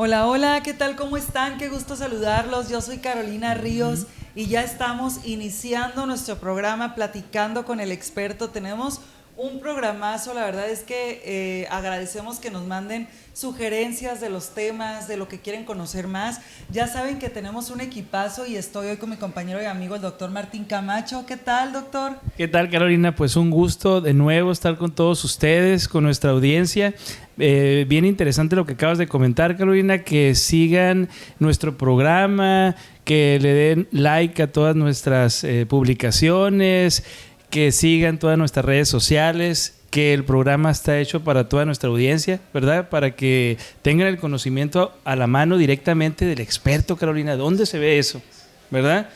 Hola, hola, ¿qué tal? ¿Cómo están? Qué gusto saludarlos. Yo soy Carolina Ríos y ya estamos iniciando nuestro programa Platicando con el Experto. Tenemos un programazo, la verdad es que agradecemos que nos manden sugerencias de los temas, de lo que quieren conocer más. Ya saben que tenemos un equipazo y estoy hoy con mi compañero y amigo, el doctor Martín Camacho. ¿Qué tal, doctor? ¿Qué tal, Carolina? Pues un gusto de nuevo estar con todos ustedes, con nuestra audiencia. Bien interesante lo que acabas de comentar, Carolina, que sigan nuestro programa, que le den like a todas nuestras publicaciones, que sigan todas nuestras redes sociales, que el programa está hecho para toda nuestra audiencia, ¿verdad? Para que tengan el conocimiento a la mano directamente del experto, Carolina. ¿Dónde se ve eso? ¿Verdad?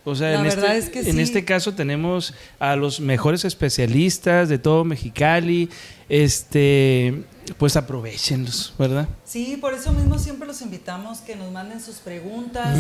O sea, en este caso tenemos a los mejores especialistas de todo Mexicali, pues aprovechenlos, ¿verdad? Sí, por eso mismo siempre los invitamos que nos manden sus preguntas,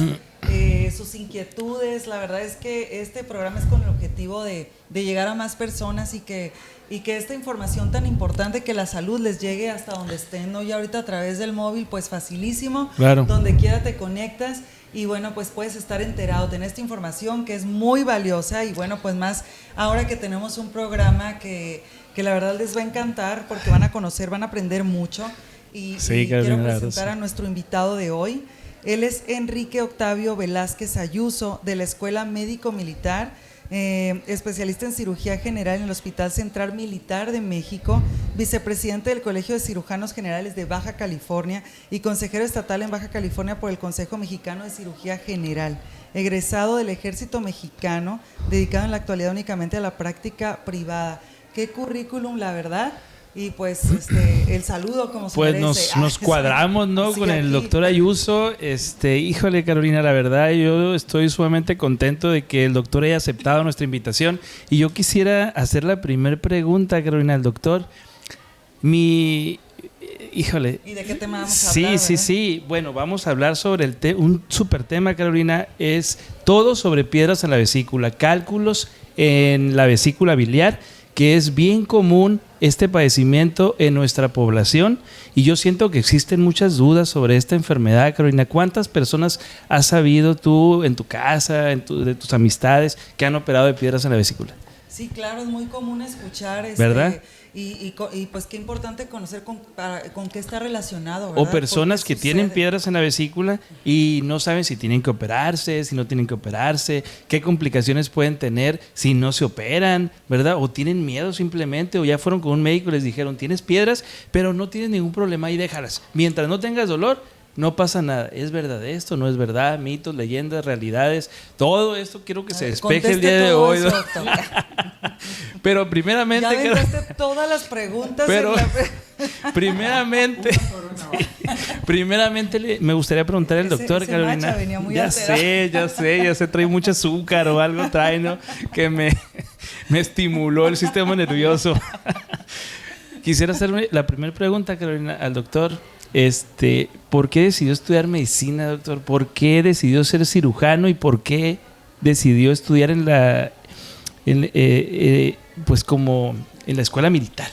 sus inquietudes. La verdad es que este programa es con el objetivo de llegar a más personas y que esta información tan importante, que la salud les llegue hasta donde estén, ¿no? Y ahorita a través del móvil, pues facilísimo, claro. Donde quiera te conectas y bueno, pues puedes estar enterado de esta información que es muy valiosa y bueno, pues más ahora que tenemos un programa que la verdad les va a encantar porque van a conocer, van a aprender mucho y quiero presentar a nuestro invitado de hoy. Él es Enrique Octavio Velázquez Ayuso, de la Escuela Médico Militar, especialista en cirugía general en el Hospital Central Militar de México, vicepresidente del Colegio de Cirujanos Generales de Baja California y consejero estatal en Baja California por el Consejo Mexicano de Cirugía General, egresado del Ejército Mexicano, dedicado en la actualidad únicamente a la práctica privada. Qué currículum, la verdad. Y pues el saludo como se pues merece. Nos cuadramos, ¿no? Sí, con el doctor Ayuso. Híjole, Carolina, la verdad yo estoy sumamente contento de que el doctor haya aceptado nuestra invitación. Y yo quisiera hacer la primera pregunta, Carolina, al doctor. Híjole. ¿Y de qué tema vamos a hablar? Sí. Bueno, vamos a hablar sobre un súper tema, Carolina. Es todo sobre piedras en la vesícula, cálculos en la vesícula biliar, que es bien común este padecimiento en nuestra población y yo siento que existen muchas dudas sobre esta enfermedad, Carolina. ¿Cuántas personas has sabido tú en tu casa, de tus amistades, que han operado de piedras en la vesícula? Sí, claro, es muy común escuchar, ¿verdad? Y pues qué importante conocer con qué está relacionado, ¿verdad? O personas que tienen piedras en la vesícula y no saben si tienen que operarse, si no tienen que operarse, qué complicaciones pueden tener si no se operan, ¿verdad? O tienen miedo simplemente, o ya fueron con un médico y les dijeron, tienes piedras, pero no tienes ningún problema y déjalas. Mientras no tengas dolor, no pasa nada. ¿Es verdad esto? ¿No es verdad? Mitos, leyendas, realidades. Todo esto quiero que se despeje el día de hoy. Eso, pero primeramente... Ya aventaste todas las preguntas. Pero primeramente... primeramente me gustaría preguntar al doctor, Carolina. Venía muy ya sé, trae mucho azúcar o algo trae, ¿no? Que me estimuló el sistema nervioso. Quisiera hacerme la primera pregunta, Carolina, al doctor. ¿Por qué decidió estudiar medicina, doctor? ¿Por qué decidió ser cirujano y por qué decidió estudiar pues como en la escuela militar?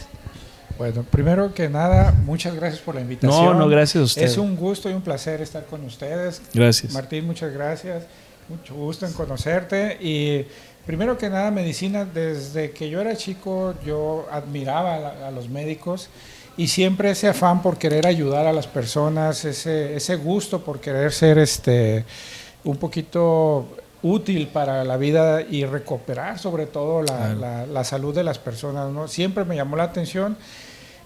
Bueno, primero que nada, muchas gracias por la invitación. No, gracias a usted. Es un gusto y un placer estar con ustedes. Gracias. Martín, muchas gracias. Mucho gusto en conocerte. Y primero que nada, medicina, desde que yo era chico, yo admiraba a los médicos. Y siempre ese afán por querer ayudar a las personas, ese gusto por querer ser un poquito útil para la vida y recuperar sobre todo la salud de las personas, ¿no? Siempre me llamó la atención.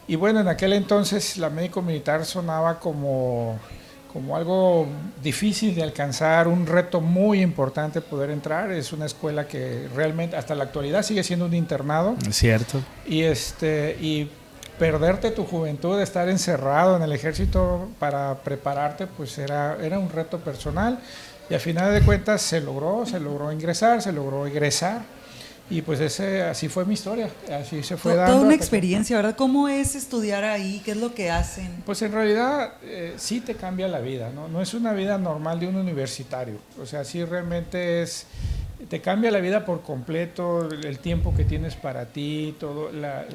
Y bueno, en aquel entonces la médico militar sonaba como algo difícil de alcanzar, un reto muy importante poder entrar. Es una escuela que realmente hasta la actualidad sigue siendo un internado. Es cierto. Y perderte tu juventud, estar encerrado en el ejército para prepararte, pues era un reto personal y a final de cuentas se logró ingresar, se logró egresar y pues así fue mi historia, así se fue dando. Toda una experiencia, ¿verdad? ¿Cómo es estudiar ahí? ¿Qué es lo que hacen? Pues en realidad sí te cambia la vida, ¿no? No es una vida normal de un universitario, o sea, sí realmente es te cambia la vida por completo, el tiempo que tienes para ti, todo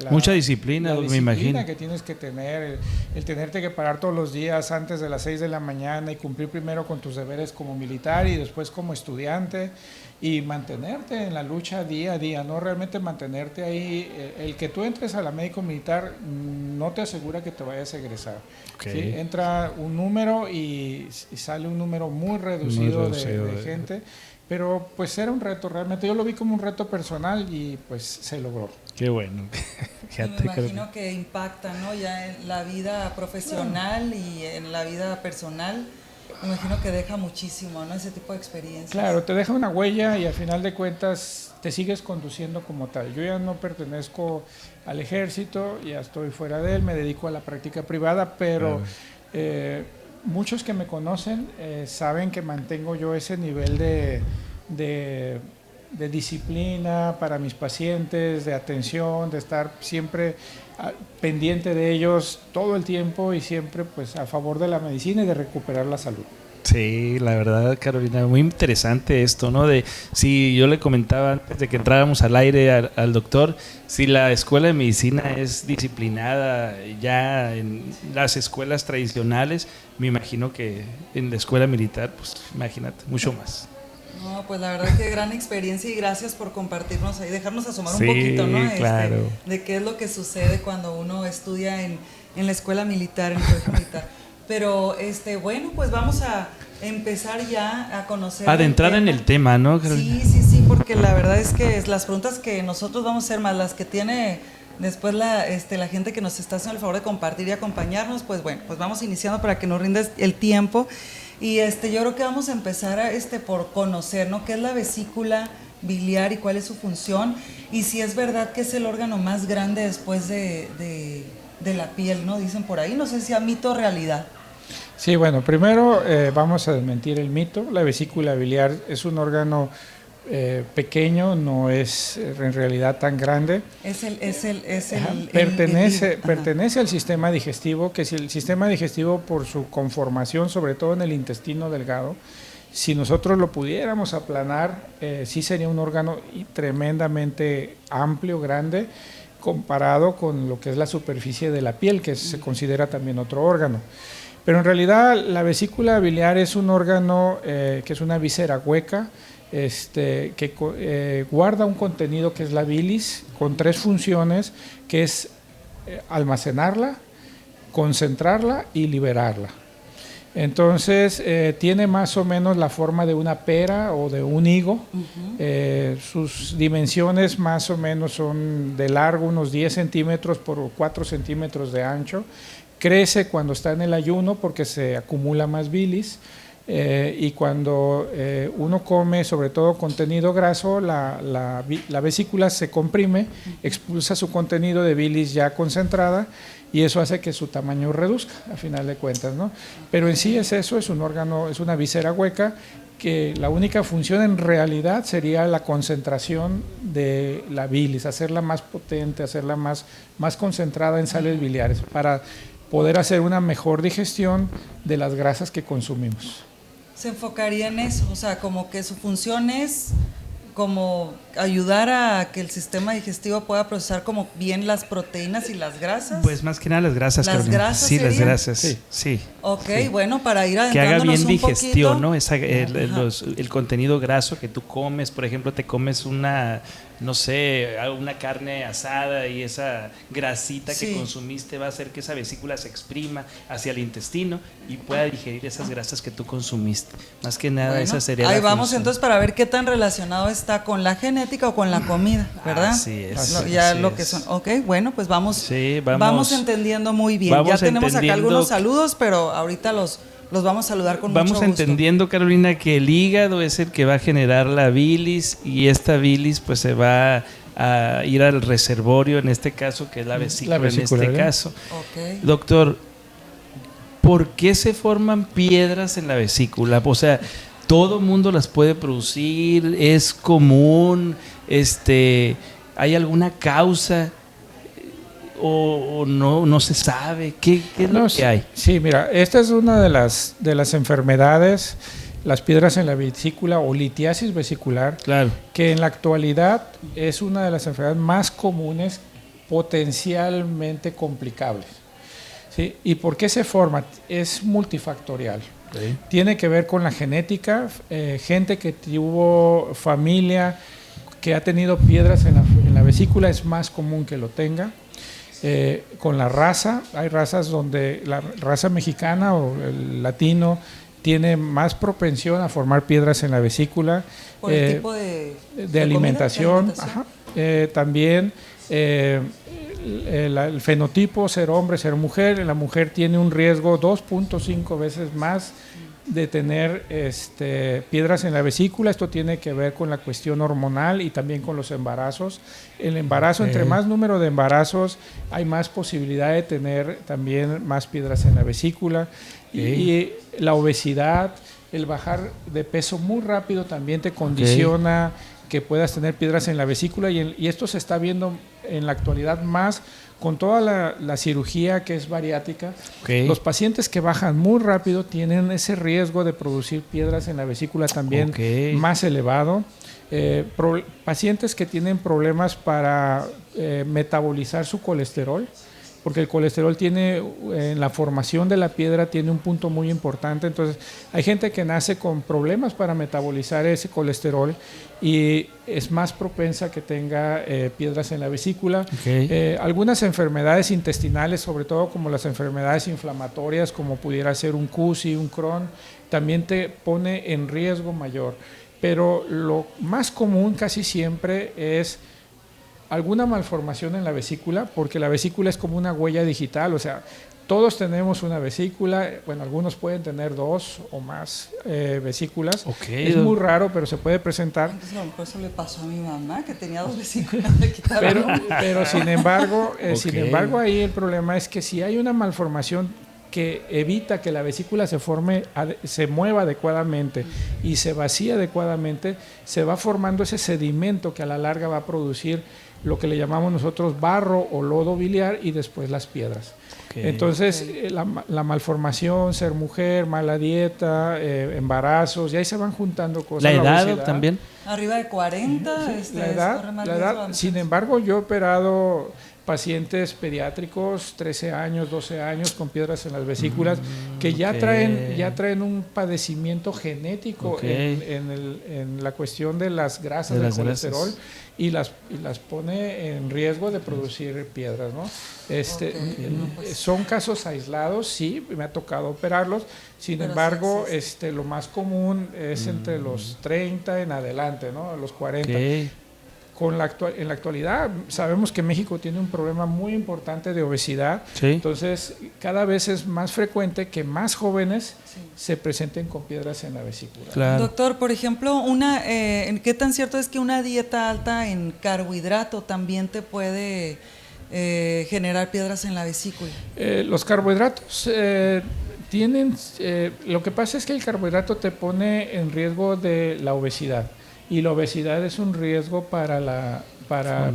mucha disciplina, me imagino. Que tienes que tener, el tenerte que parar todos los días antes de las 6 de la mañana y cumplir primero con tus deberes como militar y después como estudiante y mantenerte en la lucha día a día, no realmente mantenerte ahí. El que tú entres a la médico militar no te asegura que te vayas a egresar. Okay. ¿Sí? Entra un número y sale un número muy reducido de gente. Pero pues era un reto, realmente yo lo vi como un reto personal y pues se logró. Qué bueno. Me imagino que impacta, ¿no? Ya en la vida profesional y en la vida personal, me imagino que deja muchísimo, ¿no? Ese tipo de experiencias. Claro, te deja una huella y al final de cuentas te sigues conduciendo como tal. Yo ya no pertenezco al ejército, ya estoy fuera de él, me dedico a la práctica privada, pero muchos que me conocen saben que mantengo yo ese nivel de disciplina para mis pacientes, de atención, de estar siempre pendiente de ellos todo el tiempo y siempre pues a favor de la medicina y de recuperar la salud. Sí, la verdad, Carolina, muy interesante esto, ¿no? Si yo le comentaba antes de que entráramos al aire al doctor, si la escuela de medicina es disciplinada ya en las escuelas tradicionales, me imagino que en la escuela militar, pues imagínate, mucho más. No, pues la verdad que gran experiencia y gracias por compartirnos ahí, dejarnos asomar un poquito, ¿no? Claro. De qué es lo que sucede cuando uno estudia en la escuela militar, en el colegio militar. Pero bueno, pues vamos a empezar ya a conocer. Adentrar en el tema, ¿no, Carolina? Sí, porque la verdad es que las preguntas que nosotros vamos a hacer más las que tiene después la gente que nos está haciendo el favor de compartir y acompañarnos, pues bueno, pues vamos iniciando para que nos rinda el tiempo. Y yo creo que vamos a empezar por conocer, ¿no? ¿Qué es la vesícula biliar y cuál es su función? Y si es verdad que es el órgano más grande después de la piel, ¿no? Dicen por ahí, no sé si a mito o realidad. Sí, bueno, primero vamos a desmentir el mito. La vesícula biliar es un órgano pequeño, no es en realidad tan grande. Pertenece al sistema digestivo, que si el sistema digestivo por su conformación, sobre todo en el intestino delgado, si nosotros lo pudiéramos aplanar, sí sería un órgano tremendamente amplio, grande, comparado con lo que es la superficie de la piel, que se considera también otro órgano. Pero en realidad la vesícula biliar es un órgano que es una víscera hueca, que guarda un contenido que es la bilis, con 3 funciones, que es almacenarla, concentrarla y liberarla. Entonces tiene más o menos la forma de una pera o de un higo. Sus dimensiones más o menos son de largo unos 10 centímetros por 4 centímetros de ancho. Crece cuando está en el ayuno porque se acumula más bilis. Y cuando uno come sobre todo contenido graso, la vesícula se comprime, expulsa su contenido de bilis ya concentrada y eso hace que su tamaño reduzca a final de cuentas, ¿no? Pero en sí es eso, es un órgano, es una víscera hueca que la única función en realidad sería la concentración de la bilis, hacerla más potente, hacerla más concentrada en sales biliares para poder hacer una mejor digestión de las grasas que consumimos. Se enfocaría en eso, o sea, como que su función es como ayudar a que el sistema digestivo pueda procesar como bien las proteínas y las grasas. Pues más que nada las grasas, Carolina. ¿Las grasas Sí, serían? las grasas, sí. Ok, sí. Bueno, para ir que haga bien un digestión, poquito. ¿no? El contenido graso que tú comes, por ejemplo, te comes una carne asada y esa grasita que consumiste va a hacer que esa vesícula se exprima hacia el intestino y pueda digerir esas grasas que tú consumiste. Más que nada, esa sería ahí la vamos función. Entonces para ver qué tan relacionado está con la genética o con la comida, ¿verdad? Así es. Que son. Ok, bueno, pues vamos entendiendo muy bien. Ya tenemos acá algunos saludos, pero ahorita los vamos a saludar con mucho gusto. Vamos entendiendo, Carolina, que el hígado es el que va a generar la bilis y esta bilis pues se va a ir al reservorio, en este caso, que es la vesícula en este caso. Okay. Doctor, ¿por qué se forman piedras en la vesícula? O sea, ¿todo mundo las puede producir? ¿Es común? ¿Hay alguna causa? ¿O no se sabe? ¿Qué es lo que hay? Sí, mira, esta es una de las enfermedades las piedras en la vesícula o litiasis vesicular, Claro. que en la actualidad es una de las enfermedades más comunes, potencialmente complicables. ¿Sí? ¿Y por qué se forma? Es multifactorial. Sí. Tiene que ver con la genética, gente que tuvo familia que ha tenido piedras en la vesícula es más común que lo tenga. Con la raza, hay razas donde la raza mexicana o el latino tiene más propensión a formar piedras en la vesícula. Por el tipo de alimentación. comida, Ajá. También el fenotipo, ser hombre, ser mujer. La mujer tiene un riesgo 2.5 veces más de tener piedras en la vesícula. Esto tiene que ver con la cuestión hormonal y también con los embarazos. El embarazo, entre más número de embarazos, hay más posibilidad de tener también más piedras en la vesícula. Y la obesidad, el bajar de peso muy rápido también te condiciona que puedas tener piedras en la vesícula, y esto se está viendo en la actualidad más con toda la cirugía que es bariátrica. Los pacientes que bajan muy rápido tienen ese riesgo de producir piedras en la vesícula también más elevado. Pacientes que tienen problemas para metabolizar su colesterol, porque el colesterol tiene, en la formación de la piedra tiene un punto muy importante. Entonces hay gente que nace con problemas para metabolizar ese colesterol y es más propensa que tenga piedras en la vesícula. Algunas enfermedades intestinales, sobre todo como las enfermedades inflamatorias, como pudiera ser un CUSI, un Crohn, también te pone en riesgo mayor. Pero lo más común casi siempre es alguna malformación en la vesícula, porque la vesícula es como una huella digital, o sea, todos tenemos una vesícula, bueno, algunos pueden tener 2 o más vesículas, es muy raro, pero se puede presentar. Entonces, a lo mejor eso le pasó a mi mamá, que tenía 2 vesículas, le quitaron. Pero sin embargo, ahí el problema es que si hay una malformación que evita que la vesícula se mueva adecuadamente y se vacía adecuadamente, se va formando ese sedimento que a la larga va a producir lo que le llamamos nosotros barro o lodo biliar y después las piedras. Entonces, la malformación, ser mujer, mala dieta, embarazos, y ahí se van juntando cosas. ¿La edad también? Arriba de 40. La edad. Sin embargo, yo he operado pacientes pediátricos, 13 años, 12 años, con piedras en las vesículas, que ya traen un padecimiento genético en la cuestión de las grasas, del colesterol, y las pone en riesgo de producir piedras, ¿no? Son casos aislados, sí, me ha tocado operarlos. Sin embargo, lo más común es entre los 30 en adelante, ¿no? A los 40. En la actualidad sabemos que México tiene un problema muy importante de obesidad, entonces cada vez es más frecuente que más jóvenes se presenten con piedras en la vesícula. Claro. Doctor, por ejemplo, ¿qué tan cierto es que una dieta alta en carbohidrato también te puede generar piedras en la vesícula? Los carbohidratos tienen, lo que pasa es que el carbohidrato te pone en riesgo de la obesidad. Y la obesidad es un riesgo para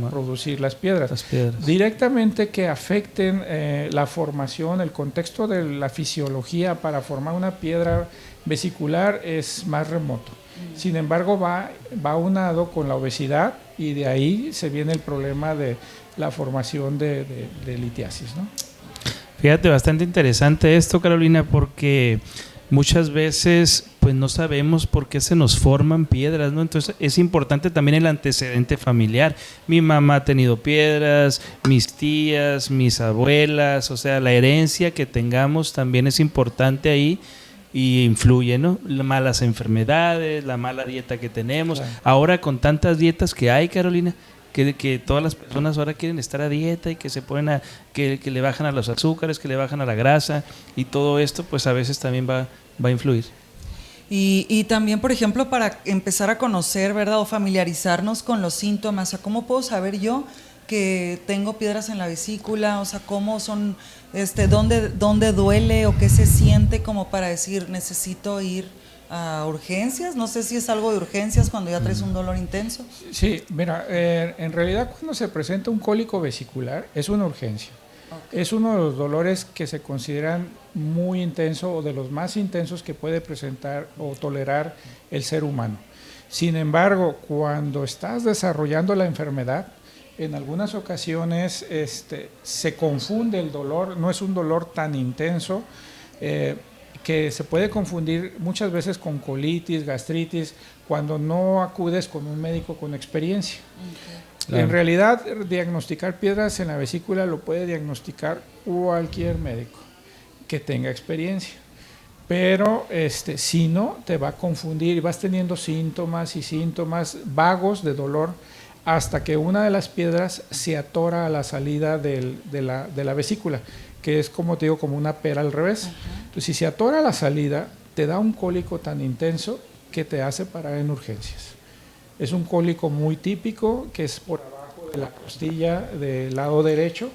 producir las piedras. Directamente que afecten la formación, el contexto de la fisiología para formar una piedra vesicular es más remoto. Sin embargo, va aunado con la obesidad, y de ahí se viene el problema de la formación de litiasis, ¿no? Fíjate, bastante interesante esto, Carolina, porque muchas veces pues no sabemos por qué se nos forman piedras, ¿no? Entonces es importante también el antecedente familiar. Mi mamá ha tenido piedras, mis tías, mis abuelas, o sea, la herencia que tengamos también es importante ahí y influye, ¿no? Las malas enfermedades, la mala dieta que tenemos. Claro. Ahora con tantas dietas que hay, Carolina, que todas las personas ahora quieren estar a dieta y que se ponen que le bajan a los azúcares, que le bajan a la grasa, y todo esto pues a veces también va a influir. Y también, por ejemplo, para empezar a conocer, ¿verdad? O familiarizarnos con los síntomas. O sea, ¿cómo puedo saber yo que tengo piedras en la vesícula? O sea, ¿cómo son, dónde duele o qué se siente, como para decir, necesito ir a urgencias? No sé si es algo de urgencias cuando ya traes un dolor intenso. Sí, mira, en realidad cuando se presenta un cólico vesicular es una urgencia. Okay. Es uno de los dolores que se consideran muy intenso o de los más intensos que puede presentar o tolerar el ser humano. Sin embargo, cuando estás desarrollando la enfermedad, en algunas ocasiones se confunde el dolor, no es un dolor tan intenso, que se puede confundir muchas veces con colitis, gastritis, cuando no acudes con un médico con experiencia. Okay. Claro. En realidad, diagnosticar piedras en la vesícula lo puede diagnosticar cualquier médico que tenga experiencia. Pero si no, te va a confundir y vas teniendo síntomas y síntomas vagos de dolor hasta que una de las piedras se atora a la salida de la vesícula, que es, como te digo, como una pera al revés. Entonces, si se atora a la salida, te da un cólico tan intenso que te hace parar en urgencias. Es un cólico muy típico, que es por abajo de la costilla del lado derecho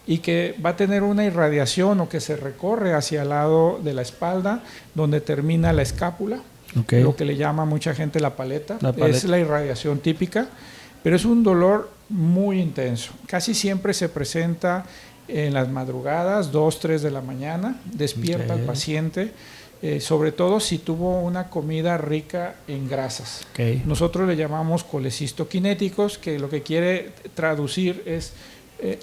y que va a tener una irradiación o que se recorre hacia el lado de la espalda, donde termina la escápula, okay, lo que le llama mucha gente la paleta. Es la irradiación típica, pero es un dolor muy intenso. Casi siempre se presenta en las madrugadas, 2, 3 de la mañana, despierta al paciente, sobre todo si tuvo una comida rica en grasas. Okay. Nosotros le llamamos colecistoquinéticos, que lo que quiere traducir es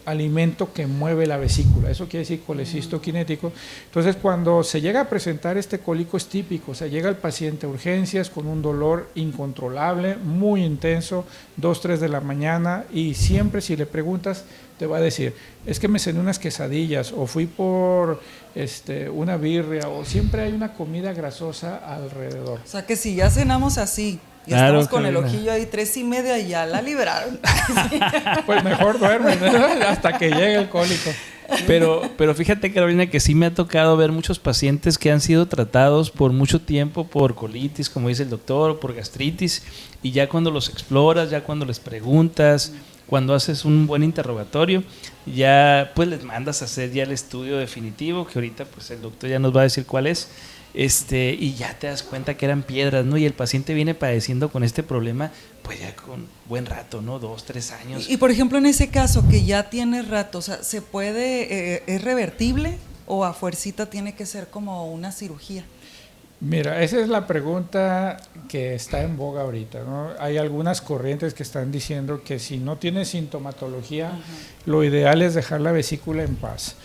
alimento que mueve la vesícula, eso quiere decir colecistoquinético. Entonces, cuando se llega a presentar este cólico es típico, o sea, llega el paciente a urgencias con un dolor incontrolable, muy intenso, 2, 3 de la mañana, y siempre si le preguntas te va a decir, es que me cené unas quesadillas o fui por una birria, o siempre hay una comida grasosa alrededor. O sea que si ya cenamos así y claro, estamos con el ojillo ahí 3:30 y ya la liberaron. Pues mejor duermen, ¿no? Hasta que llegue el cólico. Pero fíjate, Carolina, que sí me ha tocado ver muchos pacientes que han sido tratados por mucho tiempo por colitis, como dice el doctor, por gastritis, y ya cuando los exploras, ya cuando les preguntas, cuando haces un buen interrogatorio, ya pues les mandas a hacer ya el estudio definitivo, que ahorita pues el doctor ya nos va a decir cuál es, y ya te das cuenta que eran piedras, ¿no? Y el paciente viene padeciendo con este problema pues ya con buen rato, ¿no? 2, 3 años. Y por ejemplo, en ese caso que ya tiene rato, o sea, ¿se puede, es revertible o a fuercita tiene que ser como una cirugía? Mira, esa es la pregunta que está en boga ahorita, ¿no? Hay algunas corrientes que están diciendo que si no tiene sintomatología, lo ideal es dejar la vesícula en paz.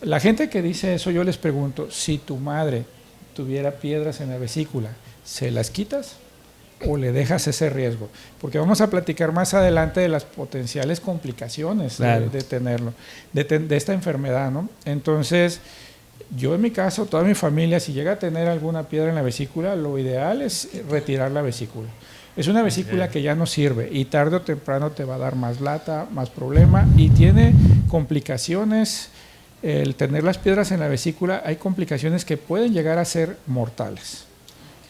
La gente que dice eso, yo les pregunto, si tu madre tuviera piedras en la vesícula, ¿se las quitas o le dejas ese riesgo? Porque vamos a platicar más adelante de las potenciales complicaciones, claro, de tenerlo, de esta enfermedad, ¿no? Entonces, yo en mi caso, toda mi familia, si llega a tener alguna piedra en la vesícula, lo ideal es retirar la vesícula. Es una vesícula que ya no sirve y tarde o temprano te va a dar más lata, más problema, y tiene complicaciones. El tener las piedras en la vesícula, hay complicaciones que pueden llegar a ser mortales.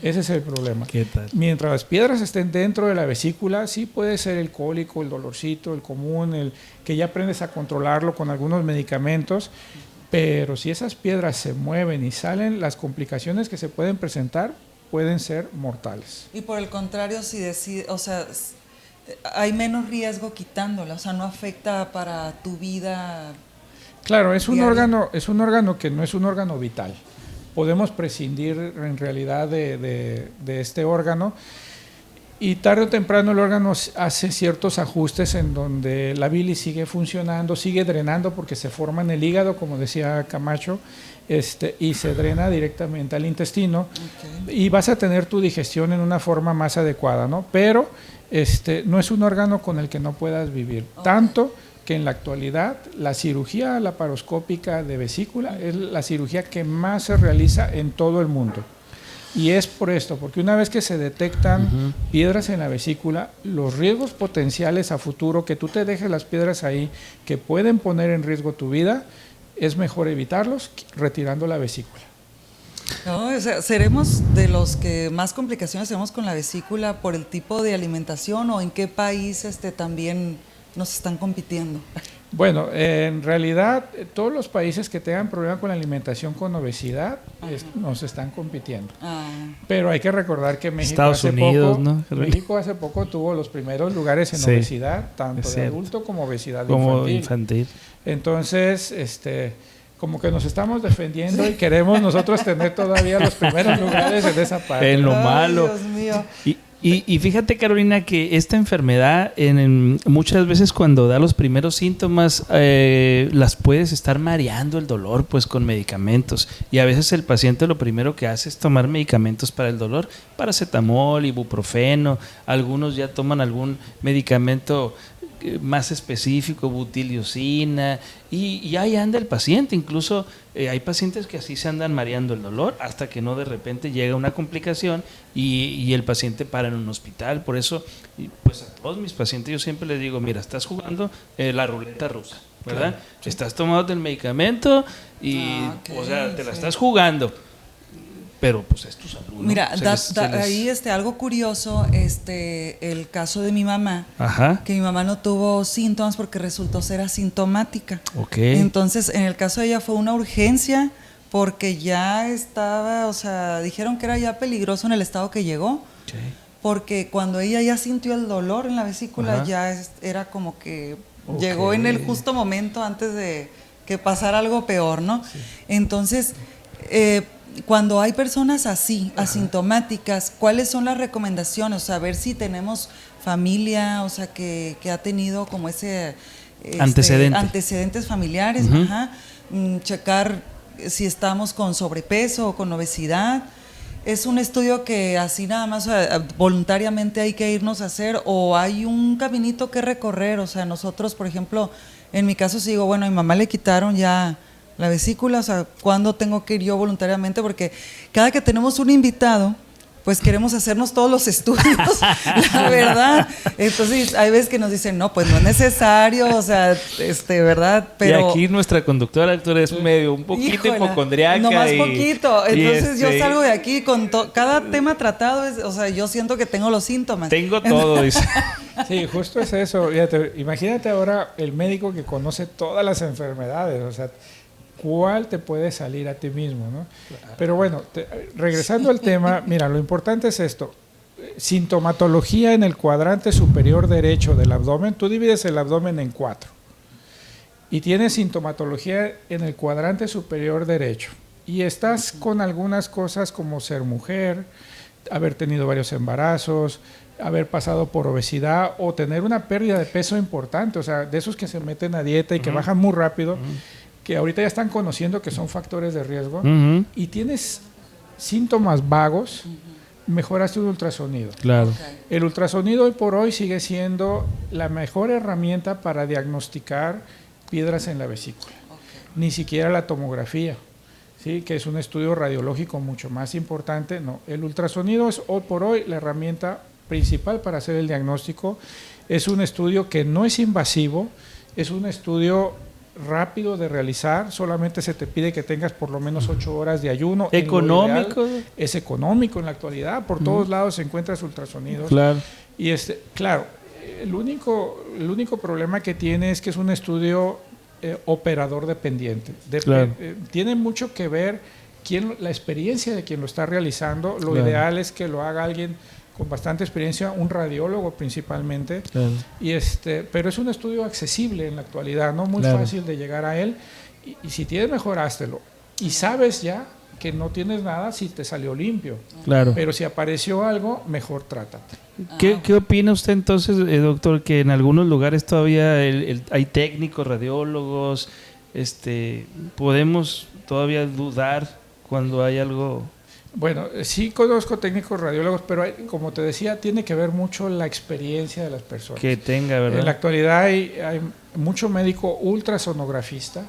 Ese es el problema. ¿Qué tal? Mientras las piedras estén dentro de la vesícula, sí puede ser el cólico, el dolorcito, el común, el que ya aprendes a controlarlo con algunos medicamentos, pero si esas piedras se mueven y salen, las complicaciones que se pueden presentar pueden ser mortales. Y por el contrario, si decide, o sea, hay menos riesgo quitándola, o sea, no afecta para tu vida. Claro, es un órgano que no es un órgano vital. Podemos prescindir en realidad de este órgano, y tarde o temprano el órgano hace ciertos ajustes en donde la bilis sigue funcionando, sigue drenando porque se forma en el hígado, como decía Camacho, y se drena directamente al intestino, y vas a tener tu digestión en una forma más adecuada, ¿no? Pero no es un órgano con el que no puedas vivir, tanto que en la actualidad la cirugía laparoscópica de vesícula es la cirugía que más se realiza en todo el mundo. Y es por esto, porque una vez que se detectan piedras en la vesícula, los riesgos potenciales a futuro, que tú te dejes las piedras ahí, que pueden poner en riesgo tu vida, es mejor evitarlos retirando la vesícula. No, o sea, ¿seremos de los que más complicaciones tenemos con la vesícula por el tipo de alimentación, o en qué país también nos están compitiendo? Bueno, en realidad todos los países que tengan problemas con la alimentación con obesidad nos están compitiendo. Pero hay que recordar que México México hace poco tuvo los primeros lugares en obesidad, tanto de adulto como obesidad infantil. Entonces, como que nos estamos defendiendo y queremos nosotros tener todavía los primeros lugares en esa parte. En lo Ay, malo. Dios mío. Y fíjate, Carolina, que esta enfermedad muchas veces cuando da los primeros síntomas las puedes estar mareando el dolor pues con medicamentos, y a veces el paciente lo primero que hace es tomar medicamentos para el dolor, paracetamol, ibuprofeno, algunos ya toman algún medicamento más específico, butiliocina, y ahí anda el paciente. Incluso hay pacientes que así se andan mareando el dolor hasta que no de repente llega una complicación y el paciente para en un hospital. Por eso, pues a todos mis pacientes yo siempre les digo, mira, estás jugando la ruleta rusa, ¿verdad? Claro, sí. Estás tomando el medicamento y, o sea, te la estás jugando. Pero pues es tu salud, ¿no? Mira, ahí algo curioso, el caso de mi mamá, Ajá. que mi mamá no tuvo síntomas porque resultó ser asintomática. Ok. Entonces, en el caso de ella fue una urgencia porque ya estaba, o sea, dijeron que era ya peligroso en el estado que llegó, Okay. porque cuando ella ya sintió el dolor en la vesícula, Ajá. ya era como que Ok. llegó en el justo momento antes de que pasara algo peor, ¿no? Sí. Entonces, cuando hay personas así, asintomáticas, ¿cuáles son las recomendaciones? O sea, ver si tenemos familia, o sea, que ha tenido como ese antecedentes familiares, Uh-huh. ajá. Checar si estamos con sobrepeso o con obesidad. ¿Es un estudio que así nada más voluntariamente hay que irnos a hacer, o hay un caminito que recorrer? O sea, nosotros, por ejemplo, en mi caso, si digo, bueno, a mi mamá le quitaron ya la vesícula, o sea, ¿cuándo tengo que ir yo voluntariamente? Porque cada que tenemos un invitado, pues queremos hacernos todos los estudios, la verdad. Entonces, hay veces que nos dicen, no, pues no es necesario, o sea, ¿verdad? Pero y aquí nuestra conductora actual es medio, un poquito híjola, hipocondriaca. Nomás poquito. Entonces, yo y salgo de aquí con cada tema tratado, o sea, yo siento que tengo los síntomas. Tengo todo, dice. Sí, justo es eso. Fíjate, imagínate ahora el médico que conoce todas las enfermedades, o sea, ¿cuál te puede salir a ti mismo, ¿no? Claro. Pero bueno, regresando al tema, mira, lo importante es esto. Sintomatología en el cuadrante superior derecho del abdomen. Tú divides el abdomen en 4 y tienes sintomatología en el cuadrante superior derecho, y estás con algunas cosas como ser mujer, haber tenido varios embarazos, haber pasado por obesidad o tener una pérdida de peso importante, o sea, de esos que se meten a dieta y que bajan muy rápido, que ahorita ya están conociendo que son factores de riesgo, y tienes síntomas vagos, mejoraste un ultrasonido. Claro. Okay. El ultrasonido hoy por hoy sigue siendo la mejor herramienta para diagnosticar piedras en la vesícula. Ni siquiera la tomografía, ¿sí? Que es un estudio radiológico mucho más importante. No, el ultrasonido es hoy por hoy la herramienta principal para hacer el diagnóstico. Es un estudio que no es invasivo, es un estudio rápido de realizar, solamente se te pide que tengas por lo menos 8 horas de ayuno. Económico. Es económico en la actualidad, por todos lados encuentras ultrasonidos. Claro. Y claro, el único problema que tiene es que es un estudio operador dependiente. Claro. Tiene mucho que ver la experiencia de quien lo está realizando. Lo claro. ideal es que lo haga alguien con bastante experiencia, un radiólogo principalmente, Claro. Pero es un estudio accesible en la actualidad, no muy claro. fácil de llegar a él, y si tienes, mejorástelo, y sabes ya que no tienes nada si te salió limpio, Claro. pero si apareció algo, mejor trátate. ¿Qué opina usted entonces, doctor, que en algunos lugares todavía hay técnicos, radiólogos, podemos todavía dudar cuando hay algo? Bueno, sí conozco técnicos radiólogos, pero como te decía, tiene que ver mucho la experiencia de las personas. Que tenga, ¿verdad? En la actualidad hay mucho médico ultrasonografista,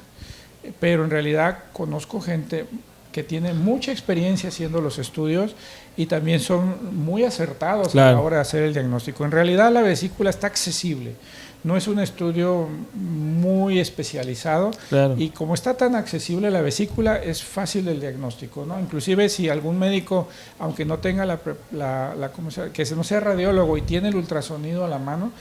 pero en realidad conozco gente que tiene mucha experiencia haciendo los estudios y también son muy acertados claro. a la hora de hacer el diagnóstico. En realidad la vesícula está accesible. No es un estudio muy especializado, claro. y como está tan accesible la vesícula, es fácil el diagnóstico, ¿no? Inclusive si algún médico, aunque no tenga que no sea radiólogo y tiene el ultrasonido a la mano,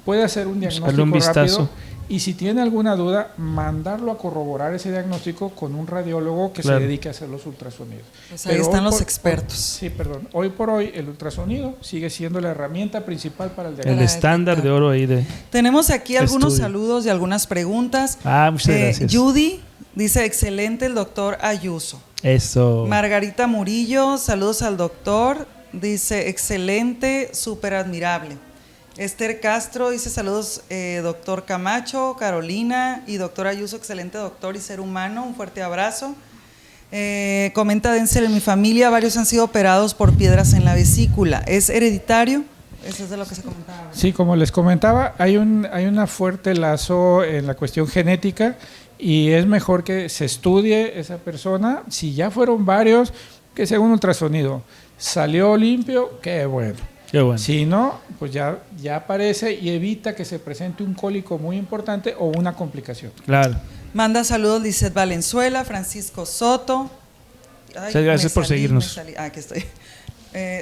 puede hacer un Darle un diagnóstico vistazo. rápido y si tiene alguna duda, mandarlo a corroborar ese diagnóstico con un radiólogo que Claro. se dedique a hacer los ultrasonidos. Pues ahí Pero están hoy los expertos. Sí, perdón. Hoy por hoy el ultrasonido sigue siendo la herramienta principal para el El diagnóstico. estándar de oro ahí de... Tenemos aquí algunos Estudio. saludos y algunas preguntas. Muchas gracias. Judy dice, excelente el doctor Ayuso. Eso. Margarita Murillo, saludos al doctor. Dice, excelente, súper admirable. Esther Castro dice, saludos doctor Camacho, Carolina y doctor Ayuso, excelente doctor y ser humano, un fuerte abrazo. Comenta Denzel, en mi familia varios han sido operados por piedras en la vesícula. ¿Es hereditario? Eso es de lo que se comentaba. Sí, como les comentaba, hay un fuerte lazo en la cuestión genética y es mejor que se estudie esa persona. Si ya fueron varios, que sea un ultrasonido. Salió limpio, qué bueno. Qué bueno. Si no, pues ya aparece y evita que se presente un cólico muy importante o una complicación. Claro. Manda saludos Lizeth Valenzuela, Francisco Soto. Ay, Muchas gracias por seguirnos. Aquí estoy.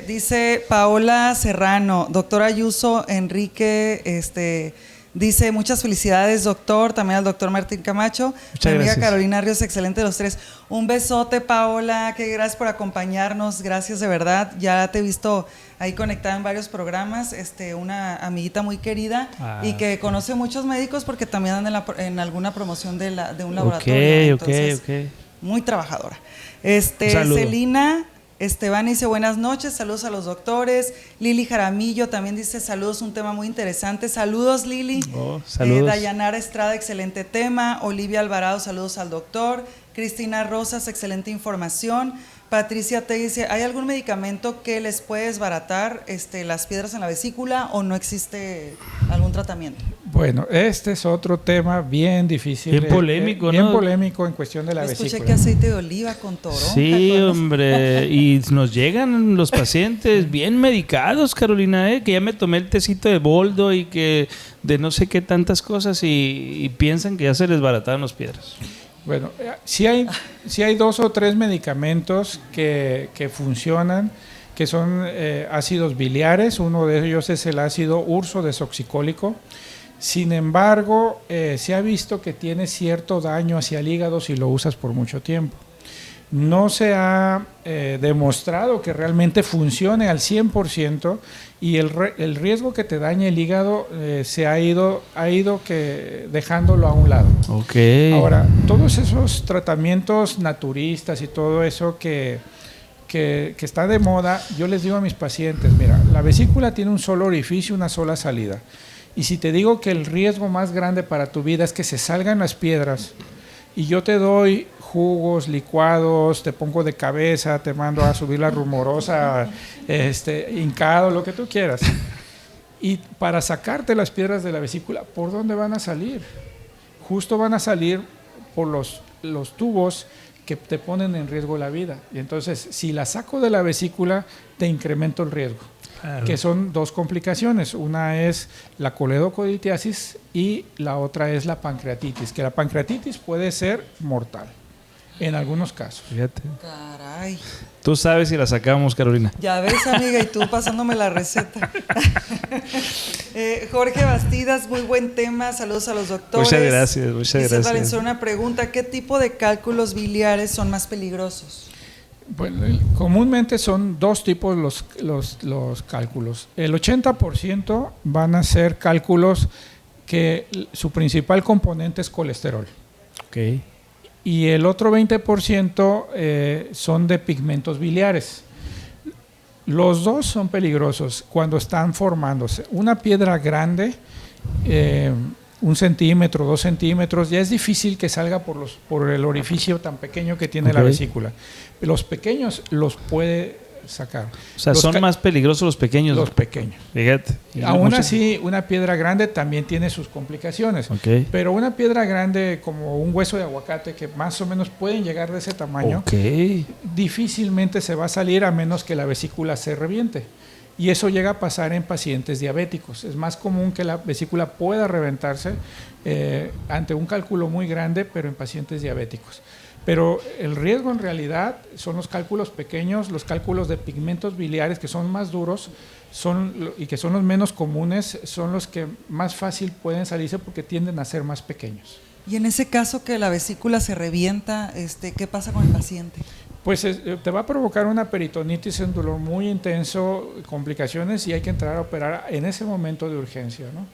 Dice Paola Serrano, doctor Ayuso, Enrique, dice muchas felicidades doctor, también al doctor Martín Camacho, Muchas mi amiga gracias. Carolina Ríos, excelente los tres. Un besote Paola, que gracias por acompañarnos, gracias de verdad, ya te he visto ahí conectada en varios programas, una amiguita muy querida y que conoce muchos médicos porque también andan en alguna promoción de un laboratorio. Ok. Muy trabajadora. Saludo. Celina Esteban dice buenas noches, saludos a los doctores. Lili Jaramillo también dice saludos, un tema muy interesante. Saludos Lili. Saludos. Dayanara Estrada, excelente tema. Olivia Alvarado, saludos al doctor. Cristina Rosas, excelente información. Patricia te dice, ¿hay algún medicamento que les puede desbaratar las piedras en la vesícula o no existe algún tratamiento? Bueno, este es otro tema bien difícil. Bien polémico, bien ¿no? polémico en cuestión de la Escuché vesícula. que aceite de oliva con toronja. Sí, hombre. Y nos llegan los pacientes bien medicados, Carolina, que ya me tomé el tecito de boldo y que de no sé qué tantas cosas y piensan que ya se les barataron las piedras. Bueno, sí hay 2 o 3 medicamentos que funcionan, que son ácidos biliares. Uno de ellos es el ácido ursodesoxicólico. Sin embargo, se ha visto que tiene cierto daño hacia el hígado si lo usas por mucho tiempo. No se ha demostrado que realmente funcione al 100% y el riesgo que te dañe el hígado se ha ido dejándolo a un lado. Ok. Ahora, todos esos tratamientos naturistas y todo eso que está de moda, yo les digo a mis pacientes, mira, la vesícula tiene un solo orificio, una sola salida. Y si te digo que el riesgo más grande para tu vida es que se salgan las piedras y yo te doy jugos, licuados, te pongo de cabeza, te mando a subir la rumorosa, hincado, lo que tú quieras. Y para sacarte las piedras de la vesícula, ¿por dónde van a salir? Justo van a salir por los tubos que te ponen en riesgo la vida. Y entonces, si la saco de la vesícula, te incremento el riesgo. Claro. Que son 2 complicaciones. Una es la coledocoditiasis y la otra es la pancreatitis, que la pancreatitis puede ser mortal en algunos casos. Fíjate. Caray. Tú sabes si la sacamos, Carolina. Ya ves, amiga, y tú pasándome la receta. Jorge Bastidas, muy buen tema. Saludos a los doctores. Muchas gracias. Valenzuela, una pregunta. ¿Qué tipo de cálculos biliares son más peligrosos? Bueno, comúnmente son 2 tipos los cálculos. El 80% van a ser cálculos que su principal componente es colesterol. Ok. Y el otro 20% son de pigmentos biliares. Los 2 son peligrosos cuando están formándose. Una piedra grande, 1 centímetro, 2 centímetros, ya es difícil que salga por el orificio tan pequeño que tiene la vesícula. Los pequeños los puede sacar. O sea, son más peligrosos los pequeños. Los pequeños. Fíjate. Aún así, una piedra grande también tiene sus complicaciones. Okay. Pero una piedra grande como un hueso de aguacate, que más o menos pueden llegar de ese tamaño, difícilmente se va a salir a menos que la vesícula se reviente. Y eso llega a pasar en pacientes diabéticos. Es más común que la vesícula pueda reventarse ante un cálculo muy grande, pero en pacientes diabéticos. Pero el riesgo en realidad son los cálculos pequeños, los cálculos de pigmentos biliares que son más duros y que son los menos comunes, son los que más fácil pueden salirse porque tienden a ser más pequeños. Y en ese caso que la vesícula se revienta, ¿qué pasa con el paciente? Pues te va a provocar una peritonitis, un dolor muy intenso, complicaciones, y hay que entrar a operar en ese momento de urgencia, ¿no?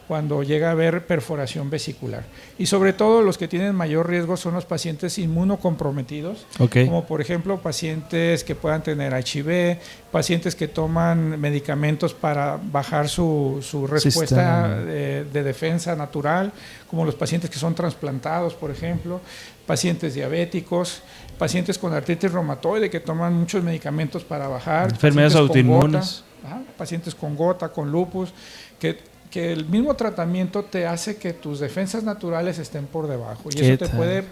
Cuando llega a haber perforación vesicular. Y sobre todo los que tienen mayor riesgo son los pacientes inmunocomprometidos, como por ejemplo pacientes que puedan tener HIV, pacientes que toman medicamentos para bajar su respuesta de defensa natural, como los pacientes que son trasplantados, por ejemplo, pacientes diabéticos, pacientes con artritis reumatoide que toman muchos medicamentos para bajar, enfermedades autoinmunes, pacientes con gota, con lupus, que el mismo tratamiento te hace que tus defensas naturales estén por debajo y eso te puede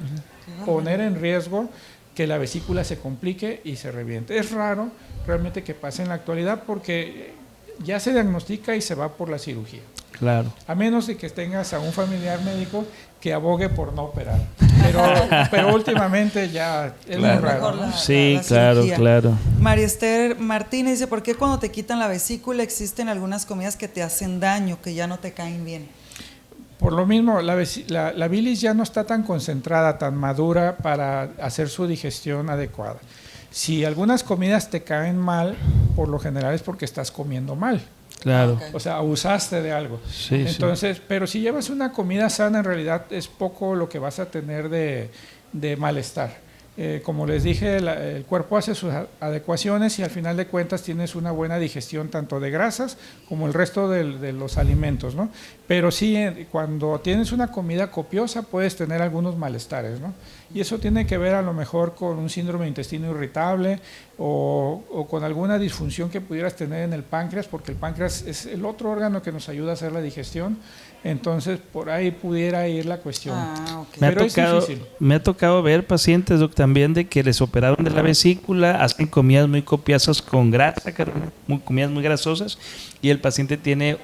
poner en riesgo que la vesícula se complique y se reviente. Es raro realmente que pase en la actualidad porque ya se diagnostica y se va por la cirugía. Claro. A menos de que tengas a un familiar médico que abogue por no operar. Pero últimamente ya es muy raro, ¿no? Sí, claro. María Esther Martínez dice, ¿por qué cuando te quitan la vesícula existen algunas comidas que te hacen daño, que ya no te caen bien? Por lo mismo, la bilis ya no está tan concentrada, tan madura para hacer su digestión adecuada. Si algunas comidas te caen mal, por lo general es porque estás comiendo mal. Claro. O sea, abusaste de algo. Sí, entonces, pero si llevas una comida sana, en realidad es poco lo que vas a tener de malestar. Como les dije, el cuerpo hace sus adecuaciones y al final de cuentas tienes una buena digestión tanto de grasas como el resto de los alimentos, ¿no? Pero sí, cuando tienes una comida copiosa puedes tener algunos malestares, ¿no? Y eso tiene que ver a lo mejor con un síndrome de intestino irritable o con alguna disfunción que pudieras tener en el páncreas, porque el páncreas es el otro órgano que nos ayuda a hacer la digestión. Entonces, por ahí pudiera ir la cuestión. Okay. Me ha tocado ver pacientes, Doc, también de que les operaron de la vesícula, hacen comidas muy copiosas con grasa, comidas muy grasosas, y el paciente tiene